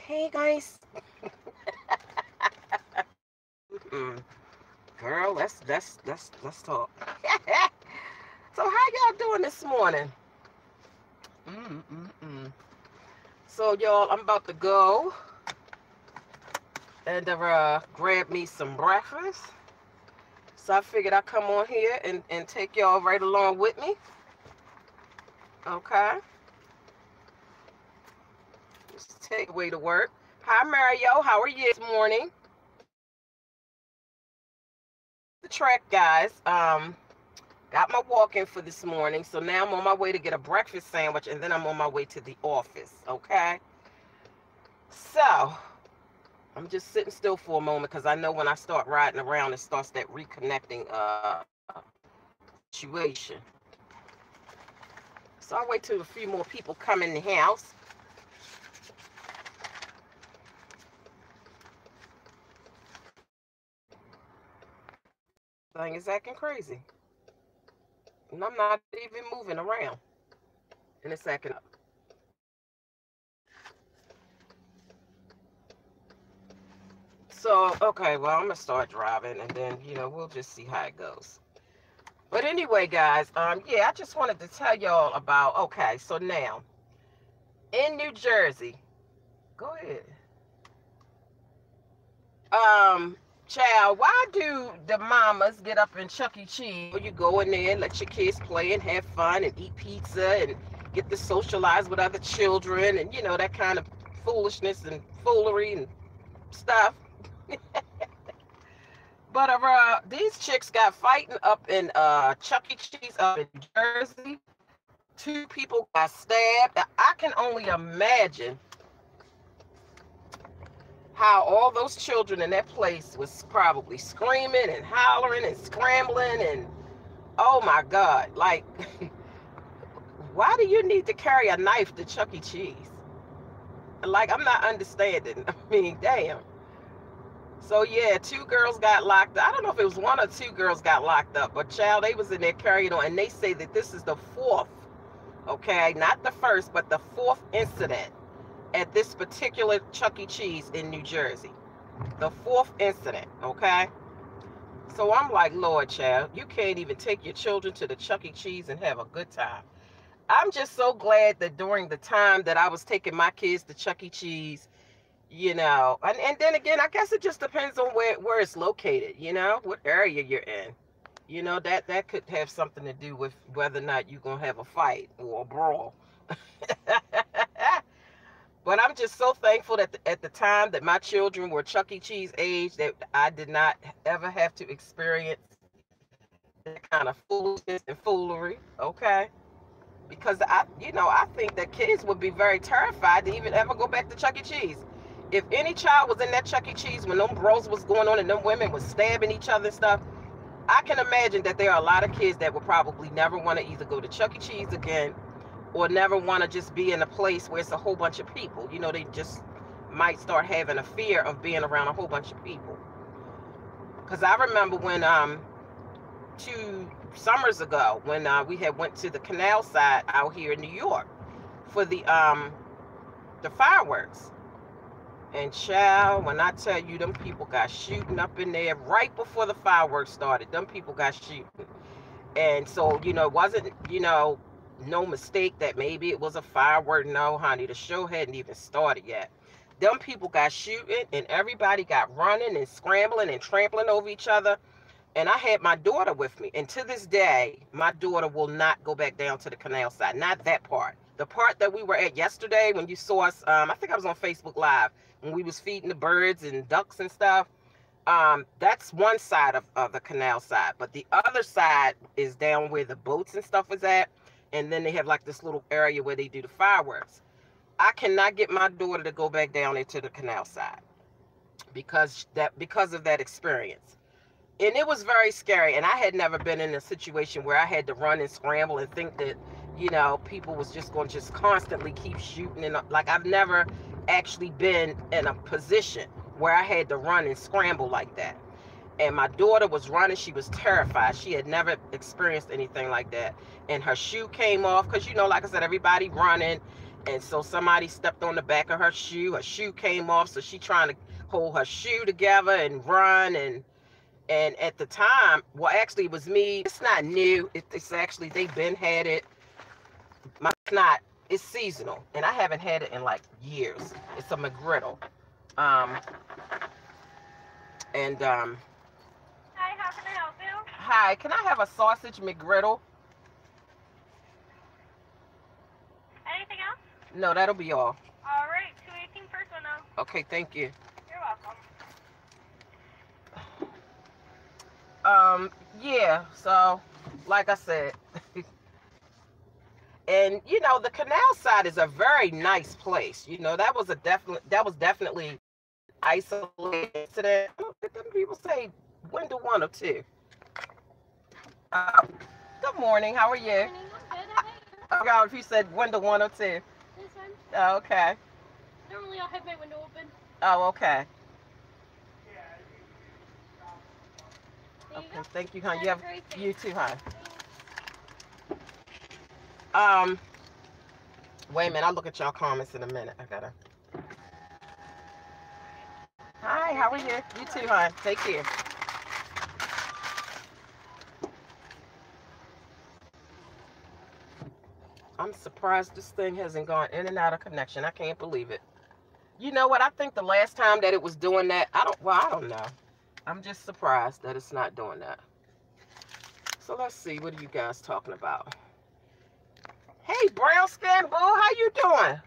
Hey guys. Girl, let's talk. So how y'all doing this morning? So y'all, I'm about to go and grab me some breakfast. So I figured I'd come on here and take y'all right along with me. Okay. Just take away to work. Hi Mario, how are you this morning? The track, guys. Got my walk in for this morning, so now I'm on my way to get a breakfast sandwich, and then I'm on my way to the office. Okay. So I'm just sitting still for a moment because I know when I start riding around, it starts that reconnecting situation. So I'll wait till a few more people come in the house. Thing is acting crazy. And I'm not even moving around. And it's acting up. So, okay, well, I'm going to start driving, and then, we'll just see how it goes. But anyway, guys, yeah, I just wanted to tell y'all about, okay, so now, in New Jersey, go ahead. Child, why do the mamas get up in Chuck E. Cheese? You go in there and let your kids play and have fun and eat pizza and get to socialize with other children and, that kind of foolishness and foolery and stuff. But these chicks got fighting up in Chuck E. Cheese up in Jersey. 2 people got stabbed. I can only imagine how all those children in that place was probably screaming and hollering and scrambling and oh my God, like why do you need to carry a knife to Chuck E. Cheese? Like, I'm not understanding. I mean, damn. So yeah, 2 girls got locked up. I don't know if it was 1 or 2 girls got locked up, but child, they was in there carrying on, and they say that this is the 4th, okay, not the 1st, but the 4th incident at this particular Chuck E. Cheese in New Jersey. The 4th incident, okay? So I'm like, Lord, child, you can't even take your children to the Chuck E. Cheese and have a good time. I'm just so glad that during the time that I was taking my kids to Chuck E. Cheese, and then again, I guess it just depends on where it's located, what area you're in. That could have something to do with whether or not you're going to have a fight or a brawl. But I'm just so thankful that at the time that my children were Chuck E. Cheese age, that I did not ever have to experience that kind of foolishness and foolery, okay? Because I think that kids would be very terrified to even ever go back to Chuck E. Cheese. If any child was in that Chuck E. Cheese when them bros was going on and them women was stabbing each other and stuff, I can imagine that there are a lot of kids that would probably never want to either go to Chuck E. Cheese again or never want to just be in a place where it's a whole bunch of people. They just might start having a fear of being around a whole bunch of people. Because I remember when 2 summers ago when we had went to the canal side out here in New York for the fireworks. And child, when I tell you, them people got shooting up in there right before the fireworks started. Them people got shooting. And so, it wasn't, no mistake that maybe it was a firework. No, honey, the show hadn't even started yet. Them people got shooting and everybody got running and scrambling and trampling over each other. And I had my daughter with me. And to this day, my daughter will not go back down to the canal side. Not that part. The part that we were at yesterday when you saw us, I think I was on Facebook Live, when we was feeding the birds and ducks and stuff. That's one side of the canal side. But the other side is down where the boats and stuff is at. And then they have like this little area where they do the fireworks. I cannot get my daughter to go back down into the canal side because of that experience. And it was very scary. And I had never been in a situation where I had to run and scramble and think that, people was just going to just constantly keep shooting. And like, I've never actually been in a position where I had to run and scramble like that. And my daughter was running. She was terrified. She had never experienced anything like that. And her shoe came off because, like I said, everybody running. And so somebody stepped on the back of her shoe came off, so she trying to hold her shoe together and run. And at the time, well, actually it was me. It's not new. It's actually, they've been had it. It's seasonal, and I haven't had it in like years. It's a McGriddle. Um, and Hi, how can I help you? Hi, can I have a sausage McGriddle? Anything else? No, that'll be all. All right, 218 first one now. Okay, thank you. You're welcome. Yeah, so like I said, and you know, the canal side is a very nice place. You know, that was definitely isolated incident. Them people say window 1 or 2. Good morning, how are you? Good, how I forgot if you said window 1 or 2. This one. Oh, okay. Normally I'll have my window open. Oh, okay. There you Okay, go. thank you, hon. Have a great day. You too, hon. Wait a minute, I'll look at y'all comments in a minute. I gotta. Hi, how are you? You too, hon. Take care. I'm surprised this thing hasn't gone in and out of connection. I can't believe it. You know what? I think the last time that it was doing that, I don't know. I'm just surprised that it's not doing that. So let's see, what are you guys talking about? Hey, brown skin boo, how you doing?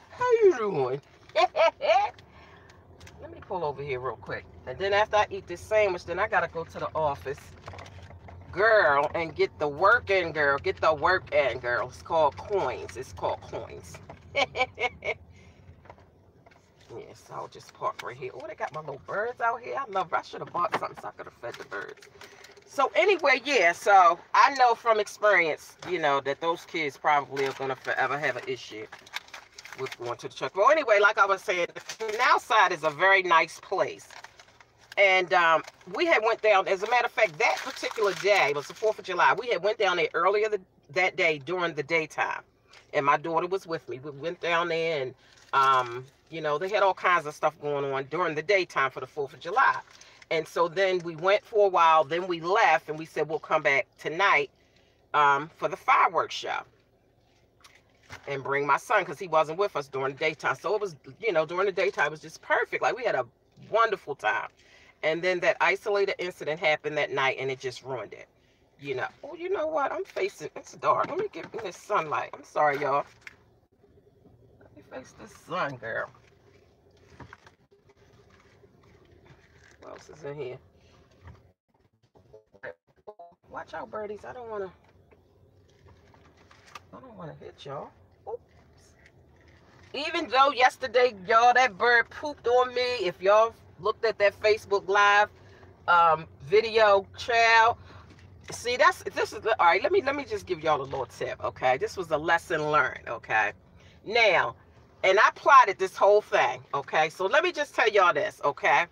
How you doing? Let me pull over here real quick. And then after I eat this sandwich, then I gotta go to the office, girl, and get the work in, girl. Get the work in, girl. It's called coins. It's called coins. Yes, I'll just park right here. Oh, they got my little birds out here. I should have bought something so I could have fed the birds. So anyway, yeah, so I know from experience, you know, that those kids probably are going to forever have an issue with going to the church. Well, anyway, like I was saying, the canal side is a very nice place. And we had went down, as a matter of fact, that particular day, it was the 4th of July, we had went down there earlier that day during the daytime. And my daughter was with me. We went down there and, you know, they had all kinds of stuff going on during the daytime for the 4th of July. And so then we went for a while, then we left, and we said we'll come back tonight for the fireworks show. And bring my son, because he wasn't with us during the daytime. So it was, you know, during the daytime, it was just perfect. Like, we had a wonderful time. And then that isolated incident happened that night, and it just ruined it. You know. Oh, you know what? It's dark. Let me get in this sunlight. I'm sorry, y'all. Let me face this sun, girl. What else is in here? Watch out, birdies. I don't want to hit y'all. Oops. Even though yesterday, y'all, that bird pooped on me. If y'all looked at that Facebook Live video, child. See, this is all right. Let me just give y'all a little tip, okay? This was a lesson learned, okay? Now, and I plotted this whole thing, okay? So let me just tell y'all this, okay?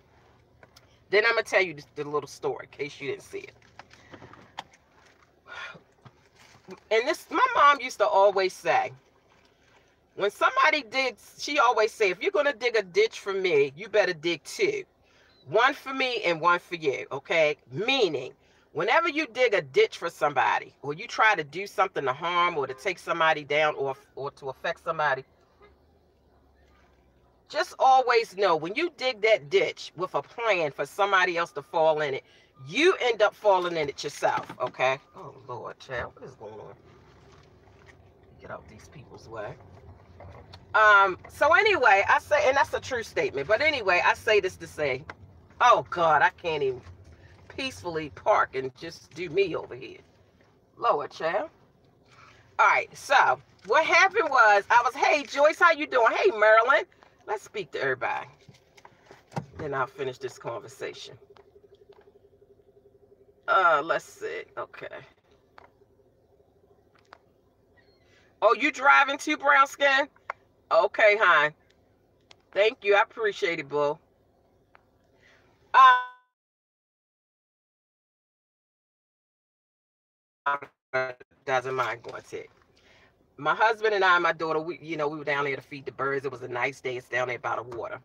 Then I'm gonna tell you the little story in case you didn't see it. And this, my mom used to always say, when somebody digs, she always say, if you're gonna dig a ditch for me, you better dig 2. One for me and one for you, okay? Meaning, whenever you dig a ditch for somebody, or you try to do something to harm or to take somebody down or to affect somebody, just always know, when you dig that ditch with a plan for somebody else to fall in it, you end up falling in it yourself, okay? Oh, Lord, child, what is going on? Get out these people's way. So anyway, I say, and that's a true statement, but anyway, I say this to say, oh, God, I can't even peacefully park and just do me over here. Lord, child. All right, so what happened was, hey, Joyce, how you doing? Hey, Marilyn. Let's speak to everybody. Then I'll finish this conversation. Let's see. Okay. Oh, you driving too, brown skin? Okay, hon. Thank you. I appreciate it, boo. Doesn't mind going to it. My husband and I and my daughter, we were down there to feed the birds. It was a nice day. It's down there by the water.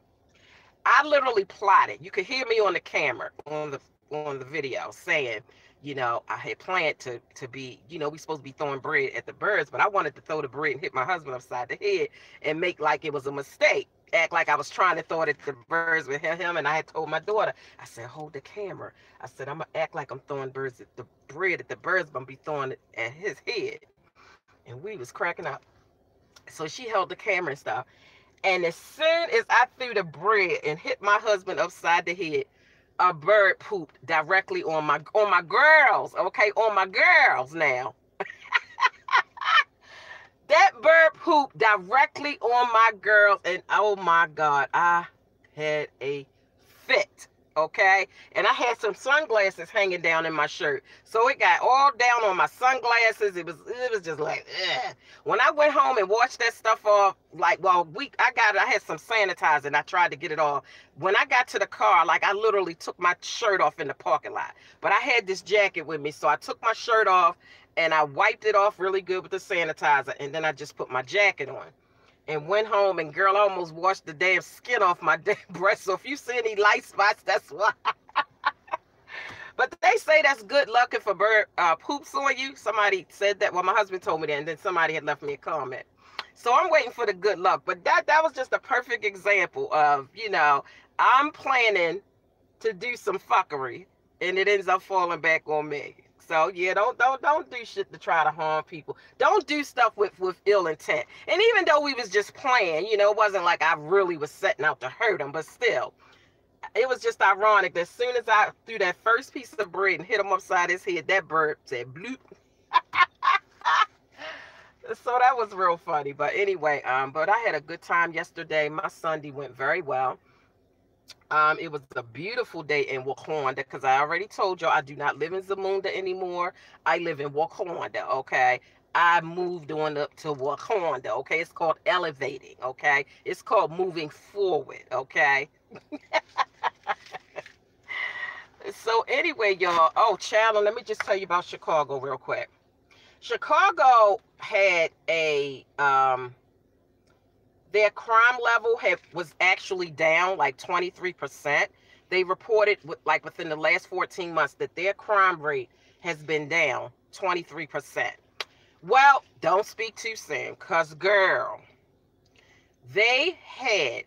I literally plotted. You could hear me on the camera on the video saying, I had planned to be, we supposed to be throwing bread at the birds, but I wanted to throw the bread and hit my husband upside the head and make like it was a mistake. Act like I was trying to throw it at the birds with him, and I had told my daughter, I said, hold the camera. I said, I'm gonna act like I'm throwing bread at the birds, but I'm gonna be throwing it at his head. And we was cracking up. So she held the camera and stuff. And as soon as I threw the bread and hit my husband upside the head, a bird pooped directly on my girls. Okay, on my girls now. That bird pooped directly on my girls, and oh my God, I had a fit. Okay, and I had some sunglasses hanging down in my shirt, so it got all down on my sunglasses. It was just like, ugh. When I went home and washed that stuff off, like, well, I had some sanitizer and I tried to get it off. When I got to the car, like, I literally took my shirt off in the parking lot, but I had this jacket with me, so I took my shirt off and I wiped it off really good with the sanitizer, and then I just put my jacket on and went home, and girl, I almost washed the damn skin off my damn breast. So if you see any light spots, that's why. But they say that's good luck if a bird poops on you. Somebody said that. Well, my husband told me that, and then somebody had left me a comment. So I'm waiting for the good luck. But that was just a perfect example of, I'm planning to do some fuckery, and it ends up falling back on me. So yeah, don't do shit to try to harm people. Don't do stuff with ill intent. And even though we was just playing, it wasn't like I really was setting out to hurt him, but still, it was just ironic that as soon as I threw that first piece of bread and hit him upside his head, that bird said bloop. So that was real funny. But anyway, but I had a good time yesterday. My Sunday went very well. It was a beautiful day in Wakanda, because I already told y'all I do not live in Zamunda anymore. I live in Wakanda, okay? I moved on up to Wakanda, okay? It's called elevating, okay? It's called moving forward, okay? So anyway, y'all, child, let me just tell you about Chicago real quick. Chicago had their crime level was actually down like 23%. They reported within the last 14 months that their crime rate has been down 23%. Well, don't speak too soon, because girl, they had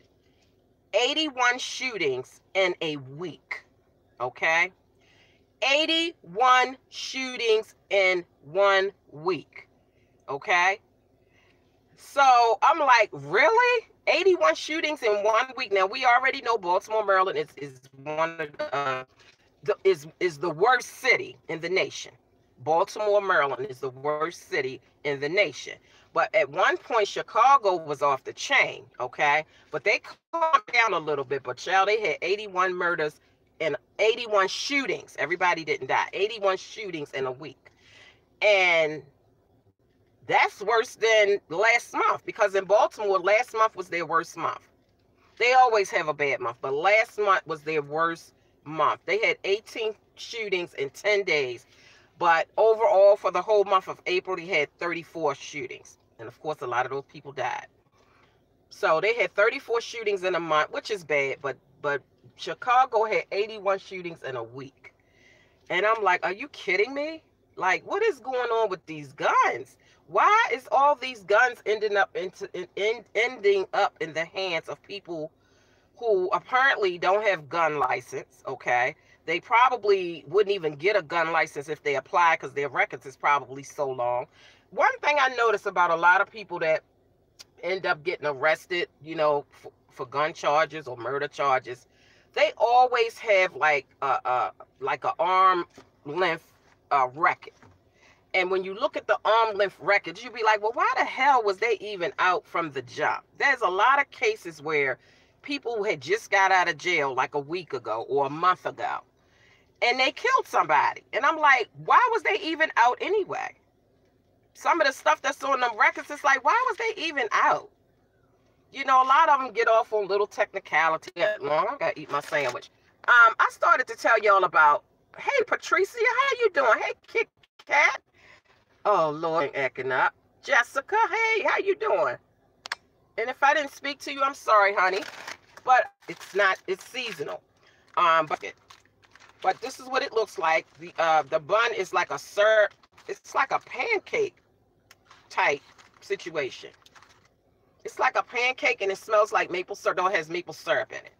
81 shootings in a week, okay? 81 shootings in 1 week, okay? So I'm like, really? 81 shootings in 1 week. Now we already know Baltimore, Maryland is one of is the worst city in the nation. Baltimore, Maryland is the worst city in the nation. But at one point, Chicago was off the chain, okay? But they calmed down a little bit. But child, they had 81 murders and 81 shootings. Everybody didn't die. 81 shootings in a week. And that's worse than last month, because in Baltimore, last month was their worst month. They always have a bad month, but last month was their worst month. They had 18 shootings in 10 days, but overall for the whole month of April, they had 34 shootings. And of course, a lot of those people died. So they had 34 shootings in a month, which is bad, but Chicago had 81 shootings in a week. And I'm like, are you kidding me? Like, what is going on with these guns? Why is all these guns ending up in the hands of people who apparently don't have gun license, okay? They probably wouldn't even get a gun license if they apply, because their records is probably so long. One thing I notice about a lot of people that end up getting arrested, for gun charges or murder charges, they always have like a arm length record. And when you look at the arm length records, you'd be like, well, why the hell was they even out from the jump? There's a lot of cases where people had just got out of jail like a week ago or a month ago, and they killed somebody. And I'm like, why was they even out anyway? Some of the stuff that's on them records, it's like, why was they even out? A lot of them get off on little technicality. Long, I gotta eat my sandwich. I started to tell y'all about, hey, Patricia, how you doing? Hey, Kit Kat. Oh, Lord, acting up. Jessica, hey, how you doing? And if I didn't speak to you, I'm sorry, honey. But it's not, it's seasonal. But this is what it looks like. The bun is like a syrup. It's like a pancake type situation. It's like a pancake and it smells like maple syrup. No, it has maple syrup in it.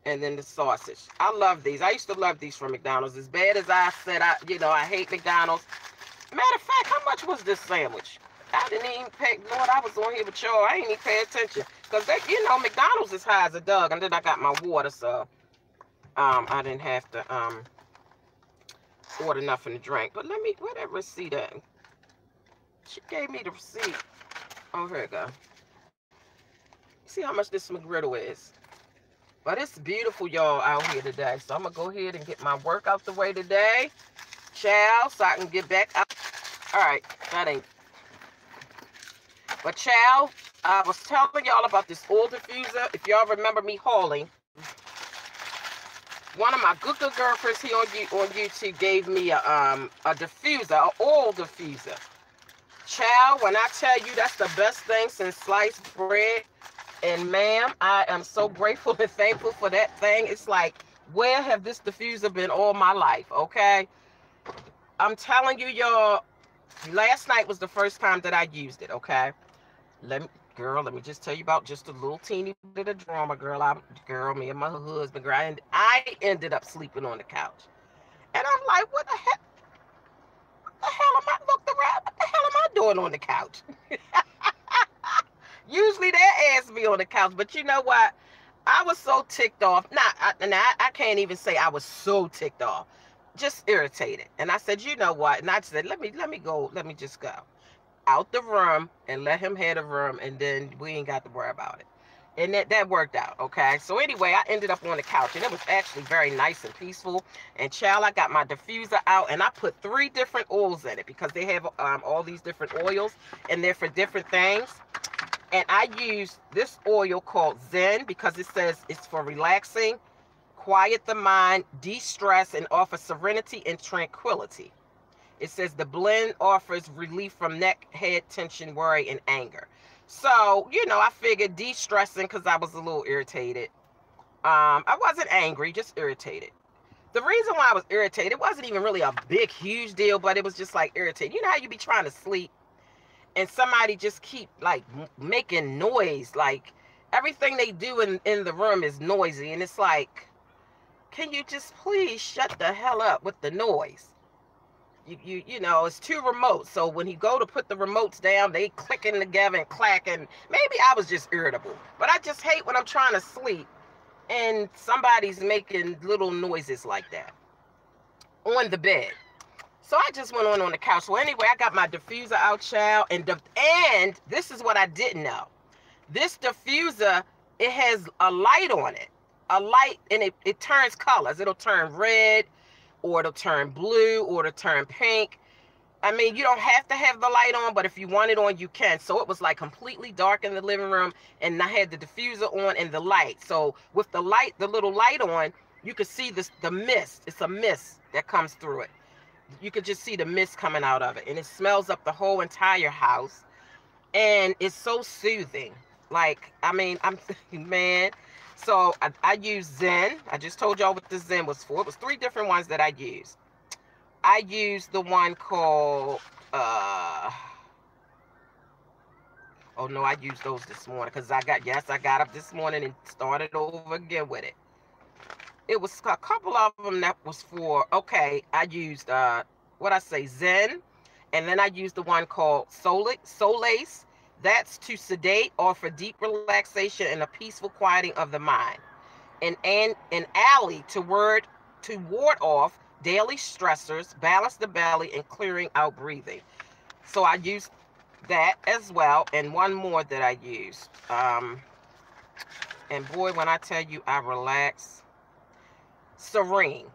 And then the sausage. I love these. I used to love these from McDonald's. As bad as I said, I hate McDonald's. Matter of fact, how much was this sandwich? I didn't even pay. Lord, I was on here with y'all. I ain't even pay attention. Because, McDonald's is high as a dog. And then I got my water, so I didn't have to order nothing to drink. But let me, where that receipt at? She gave me the receipt. Oh, here we go. See how much this McGriddle is. But it's beautiful, y'all, out here today. So I'm going to go ahead and get my work out the way today. Child, so I can get back out. All right, that ain't. But child, I was telling y'all about this oil diffuser. If y'all remember me hauling, one of my good girlfriends here on YouTube gave me a diffuser, an oil diffuser. Child, when I tell you that's the best thing since sliced bread, and ma'am, I am so grateful and thankful for that thing. It's like, where have this diffuser been all my life, okay? I'm telling you, y'all, last night was the first time that I used it, okay? Let me just tell you about just a little teeny bit of drama, girl. Me and my husband, girl, and I ended up sleeping on the couch. And I'm like, what the hell? What the hell am I looking around? What the hell am I doing on the couch? Usually they ask me on the couch, but you know what? I was so ticked off. I can't even say I was so ticked off. Just irritated. And I said, you know what? And I said, let me just go out the room and let him have the room, and then we ain't got to worry about it. And that worked out, okay? So anyway, I ended up on the couch, and it was actually very nice and peaceful. And child, I got my diffuser out, and I put 3 different oils in it because they have all these different oils, and they're for different things. And I used this oil called Zen because it says it's for relaxing, quiet the mind, de-stress, and offer serenity and tranquility. It says the blend offers relief from neck, head tension, worry, and anger. So, I figured de-stressing because I was a little irritated. I wasn't angry, just irritated. The reason why I was irritated, it wasn't even really a big, huge deal, but it was just like irritating. You know how you be trying to sleep and somebody just keep like making noise, like everything they do in the room is noisy, and it's like, can you just please shut the hell up with the noise? It's 2 remotes, so when you go to put the remotes down, they clicking together and clacking. Maybe I was just irritable, but I just hate when I'm trying to sleep and somebody's making little noises like that on the bed. So I just went on the couch. So anyway, I got my diffuser out, child, and this is what I didn't know. This diffuser, it has a light on it, and it turns colors. It'll turn red, or it'll turn blue, or it'll turn pink. I mean, you don't have to have the light on, but if you want it on, you can. So it was like completely dark in the living room, and I had the diffuser on and the light. So with the light, the little light on, you could see the mist. It's a mist that comes through it. You could just see the mist coming out of it, and it smells up the whole entire house, and it's so soothing. Like, I mean, I'm thinking, man. So I used Zen. I just told y'all what the Zen was for. It was 3 different ones that I used. I used the one called, oh no, I used those this morning because I got up this morning and started over again with it. It was a couple of them that was for, okay, I used, Zen, and then I used the one called Solace. That's to sedate, offer deep relaxation and a peaceful quieting of the mind. And Alley to ward off daily stressors, balance the belly, and clearing out breathing. So I used that as well, and one more that I used. And boy, when I tell you I relax, Serene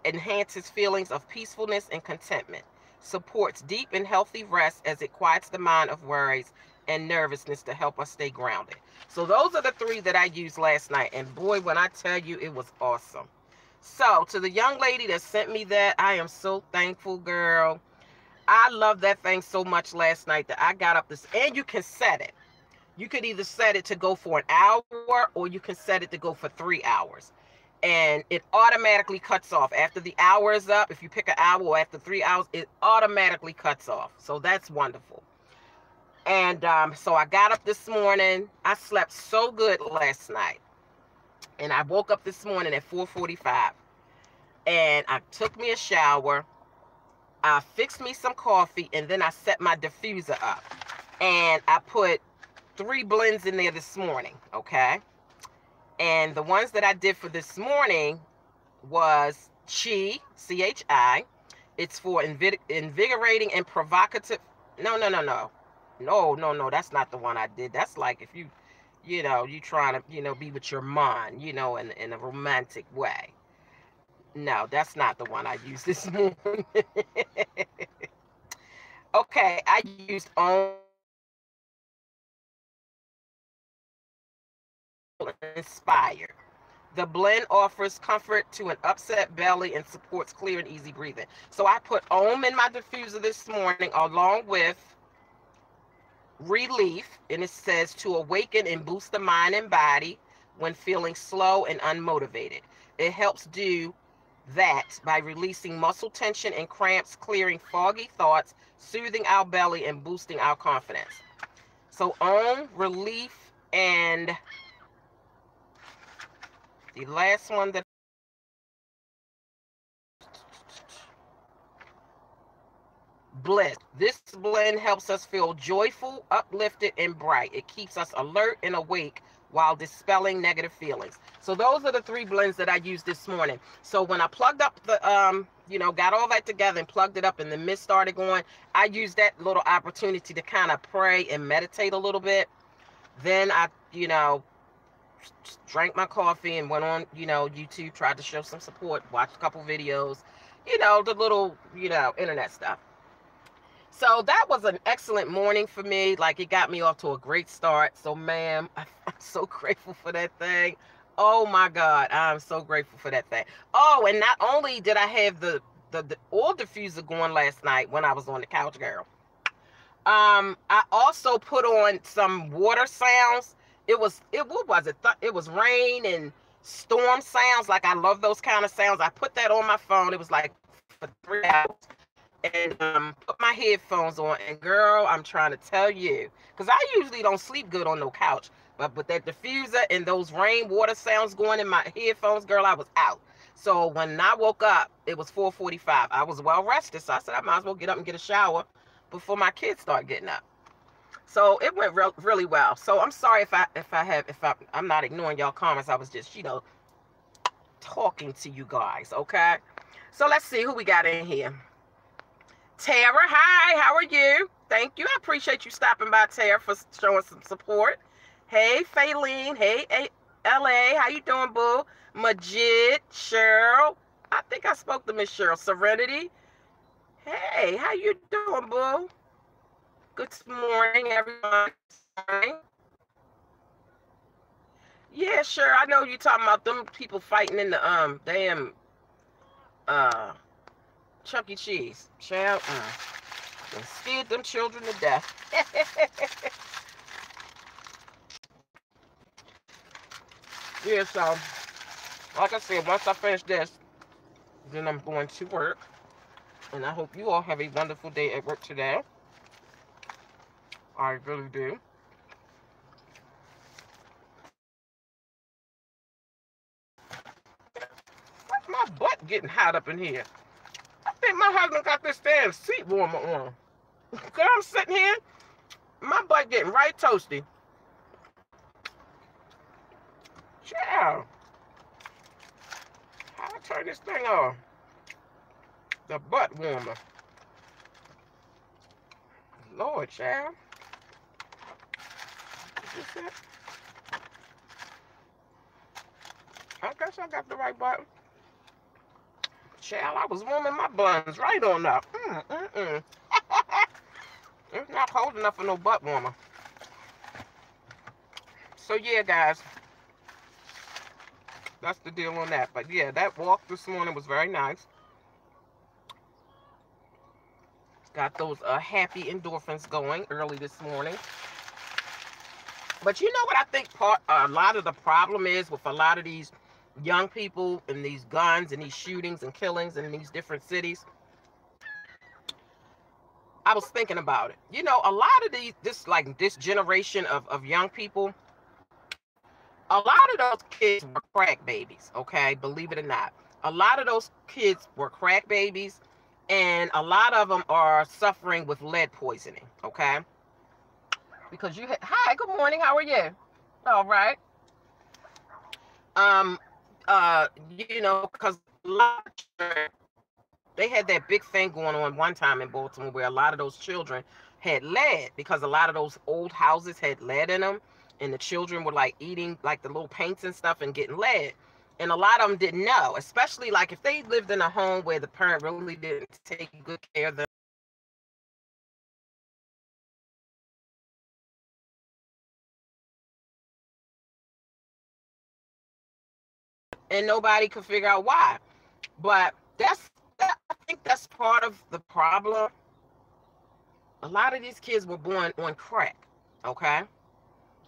enhances feelings of peacefulness and contentment, supports deep and healthy rest as it quiets the mind of worries and nervousness to help us stay grounded. So those are the 3 that I used last night, and boy, when I tell you, it was awesome. So to the young lady that sent me that, I am so thankful, girl. I love that thing so much last night that I got up this, and you can set it. You could either set it to go for an hour or you can set it to go for 3 hours. And it automatically cuts off. After the hour is up, if you pick an hour or after 3 hours, it automatically cuts off. So that's wonderful. And so I got up this morning. I slept so good last night. And I woke up this morning at 4:45. And I took me a shower. I fixed me some coffee. And then I set my diffuser up. And I put 3 blends in there this morning. Okay. And the ones that I did for this morning was CHI, C-H-I. It's for invigorating and provocative. No. No, that's not the one I did. That's like if you trying to, be with your mind, in a romantic way. No, that's not the one I used this morning. Okay, I used Inspired. The blend offers comfort to an upset belly and supports clear and easy breathing. So I put Om in my diffuser this morning along with Relief, and it says to awaken and boost the mind and body when feeling slow and unmotivated. It helps do that by releasing muscle tension and cramps, clearing foggy thoughts, soothing our belly, and boosting our confidence. So Om, Relief, and the last one that Bliss. This blend helps us feel joyful, uplifted, and bright. It keeps us alert and awake while dispelling negative feelings. So those are the 3 blends that I used this morning. So when I plugged up the, got all that together and plugged it up and the mist started going, I used that little opportunity to kind of pray and meditate a little bit. Then I, drank my coffee and went on, YouTube, tried to show some support, watched a couple videos, the little, internet stuff. So that was an excellent morning for me. Like, it got me off to a great start. So, ma'am, I'm so grateful for that thing. Oh, my God. I'm so grateful for that thing. Oh, and not only did I have the oil diffuser going last night when I was on the couch, girl. I also put on some water sounds. What was it? It was rain and storm sounds. Like, I love those kind of sounds. I put that on my phone. It was like for 3 hours. And put my headphones on, and girl, I'm trying to tell you, because I usually don't sleep good on no couch, but with that diffuser and those rainwater sounds going in my headphones, girl, I was out. So when I woke up, it was 4:45. I was well rested, so I said I might as well get up and get a shower before my kids start getting up. So it went really well. So I'm sorry if I'm not ignoring y'all comments. I was just talking to you guys. Okay. So let's see who we got in here. Tara, hi, how are you? Thank you. I appreciate you stopping by, Tara, for showing some support. Hey, Faylene. Hey, LA. How you doing, boo? Majid, Cheryl. I think I spoke to Miss Cheryl. Serenity. Hey, how you doing, boo? Good morning, everyone. Yeah, sure. I know you talking about them people fighting in the damn Chuck E. Cheese. Child, they scared them children to death. Yeah, so, like I said, once I finish this, then I'm going to work. And I hope you all have a wonderful day at work today. I really do. What's my butt getting hot up in here? I think my husband got this damn seat warmer on. Girl, I'm sitting here, my butt getting right toasty. Child, how I turn this thing off? The butt warmer. Lord, child. Is this it? I guess I got the right button. Child, I was warming my buns right on up. It's not cold enough for no butt warmer. So yeah, guys, that's the deal on that. But yeah, that walk this morning was very nice. Got those happy endorphins going early this morning. But you know what I think a lot of the problem is with a lot of these young people and these guns and these shootings and killings in these different cities? I was thinking about it. You know, a lot of this generation of young people, a lot of those kids were crack babies, okay? Believe it or not. A lot of those kids were crack babies, and a lot of them are suffering with lead poisoning, okay? Because hi, good morning, how are you? All right. Um, you know, because they had that big thing going on one time in Baltimore where a lot of those children had lead because a lot of those old houses had lead in them, and the children were like eating like the little paints and stuff and getting lead. And a lot of them didn't know, especially like if they lived in a home where the parent really didn't take good care of them. And nobody could figure out why. But I think that's part of the problem. A lot of these kids were born on crack, okay?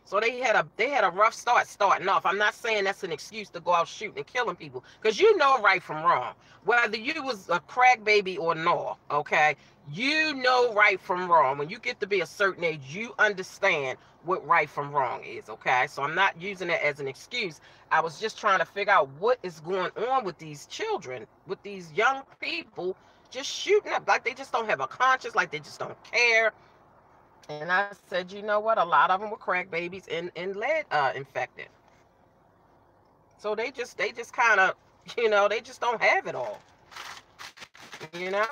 So they had a rough start starting off. I'm not saying that's an excuse to go out shooting and killing people, because you know right from wrong. Whether you was a crack baby or no, okay? You know right from wrong. When you get to be a certain age, you understand what right from wrong is, okay? So I'm not using it as an excuse. I was just trying to figure out what is going on with these children, with these young people just shooting up. Like they just don't have a conscience, like they just don't care. And I said, you know what? A lot of them were crack babies and lead infected. So they just kind of, you know, they just don't have it all. You know?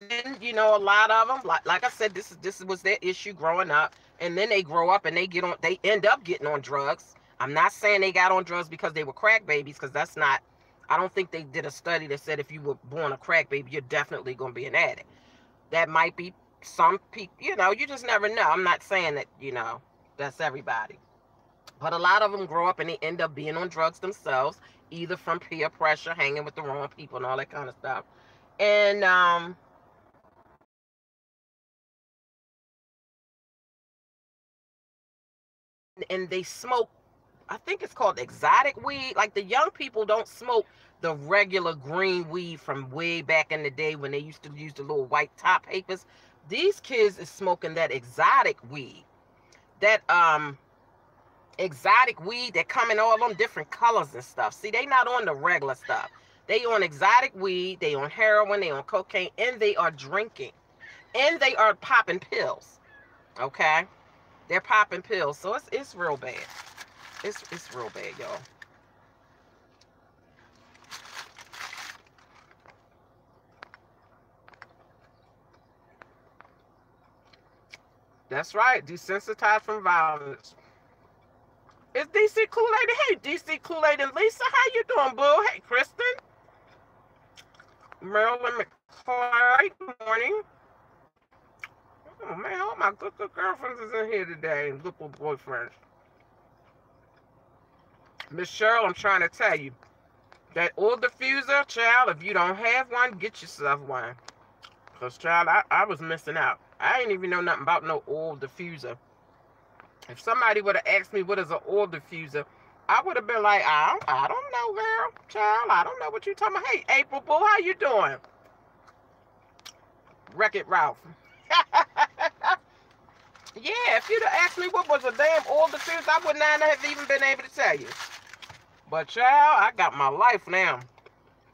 And you know, a lot of them, like I said, this was their issue growing up, and then they grow up and they end up getting on drugs. I'm not saying they got on drugs because they were crack babies, because that's not. I don't think they did a study that said if you were born a crack baby, you're definitely going to be an addict. That might be some people, you know, you just never know. I'm not saying that, you know, that's everybody. But a lot of them grow up and they end up being on drugs themselves, either from peer pressure, hanging with the wrong people and all that kind of stuff. And they smoke, I think it's called exotic weed. Like the young people don't smoke the regular green weed from way back in the day when they used to use the little white top papers. These kids is smoking that exotic weed. That exotic weed that come in all them different colors and stuff. See, they not on the regular stuff. They on exotic weed, they on heroin, they on cocaine, and they are drinking. And they are popping pills. Okay? They're popping pills. So it's real bad. It's real bad, y'all. That's right. Desensitized from violence. It's DC Kool-Aid. Hey, DC Kool-Aid and Lisa. How you doing, boo? Hey, Kristen. Marilyn McCoy. Good morning. Oh, man. All my good girlfriends is in here today. And good boyfriends. Miss Cheryl, I'm trying to tell you. That oil diffuser, child, if you don't have one, get yourself one. Because, child, I was missing out. I didn't even know nothing about no oil diffuser. If somebody would have asked me what is an oil diffuser, I would have been like, I don't know, girl. Child, I don't know what you're talking about. Hey, April Boo, how you doing? Wreck-It Ralph. Yeah, if you'd have asked me what was a damn oil diffuser, I would not have even been able to tell you. But, child, I got my life now.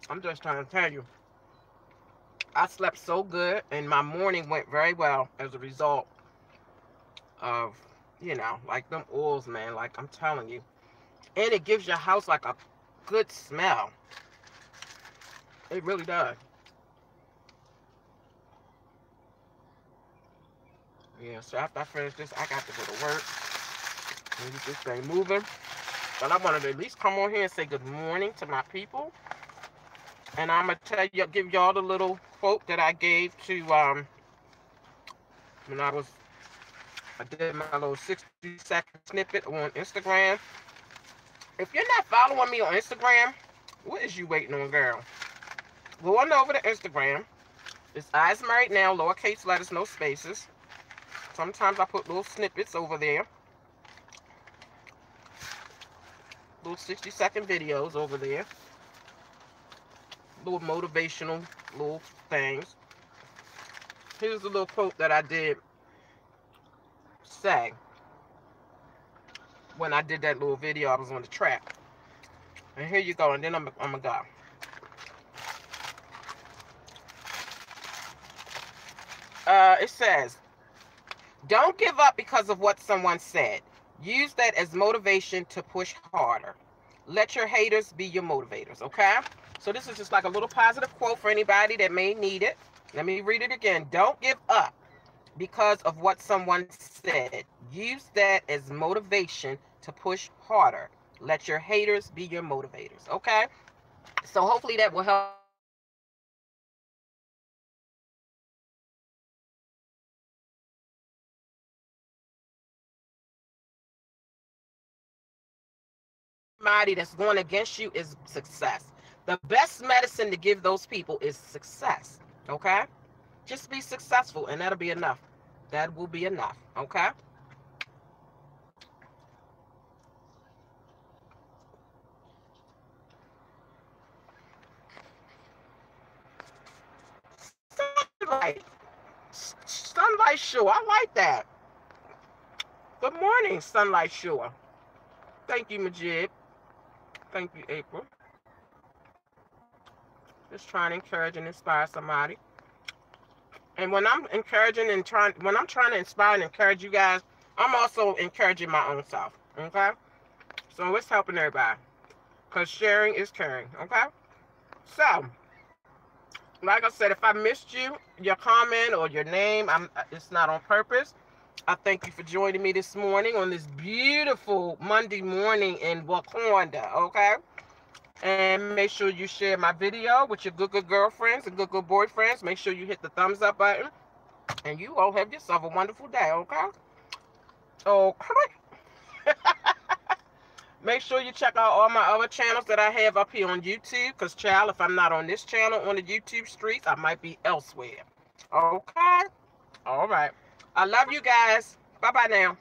I'm just trying to tell you. I slept so good, and my morning went very well as a result of, you know, like them oils, man. Like, I'm telling you. And it gives your house, like, a good smell. It really does. Yeah, so after I finish this, I got to go to work and get this thing moving. But I wanted to at least come on here and say good morning to my people. And I'm going to give y'all the little quote that I gave to, when I did my little 60-second snippet on Instagram. If you're not following me on Instagram, what is you waiting on, girl? Go on over to Instagram, It's Eyesmarriednow, lowercase letters, no spaces. Sometimes I put little snippets over there. Little 60-second videos over there. Little motivational little things. Here's a little quote that I did say when I did that little video. I was on the track. And here you go, and then I'm gonna go. It says, don't give up because of what someone said. Use that as motivation to push harder. Let your haters be your motivators, okay? So this is just like a little positive quote for anybody that may need it. Let me read it again. Don't give up because of what someone said. Use that as motivation to push harder. Let your haters be your motivators, okay? So hopefully that will help somebody that's going against you is success. The best medicine to give those people is success, okay? Just be successful, and that'll be enough. That will be enough, okay? Sunlight. Sunlight Shore. I like that. Good morning, Sunlight Shore. Thank you, Majid. Thank you, April. Just trying to encourage and inspire somebody. And when I'm encouraging and when I'm trying to inspire and encourage you guys, I'm also encouraging my own self, okay? So it's helping everybody, because sharing is caring, okay? So, like I said, if I missed you, your comment or your name, it's not on purpose. I thank you for joining me this morning on this beautiful Monday morning in Wakanda, okay? And make sure you share my video with your good girlfriends and good boyfriends. Make sure you hit the thumbs up button. And you all have yourself a wonderful day, okay? Okay. Make sure you check out all my other channels that I have up here on YouTube. Because, child, if I'm not on this channel on the YouTube streets, I might be elsewhere. Okay? All right. I love you guys. Bye-bye now.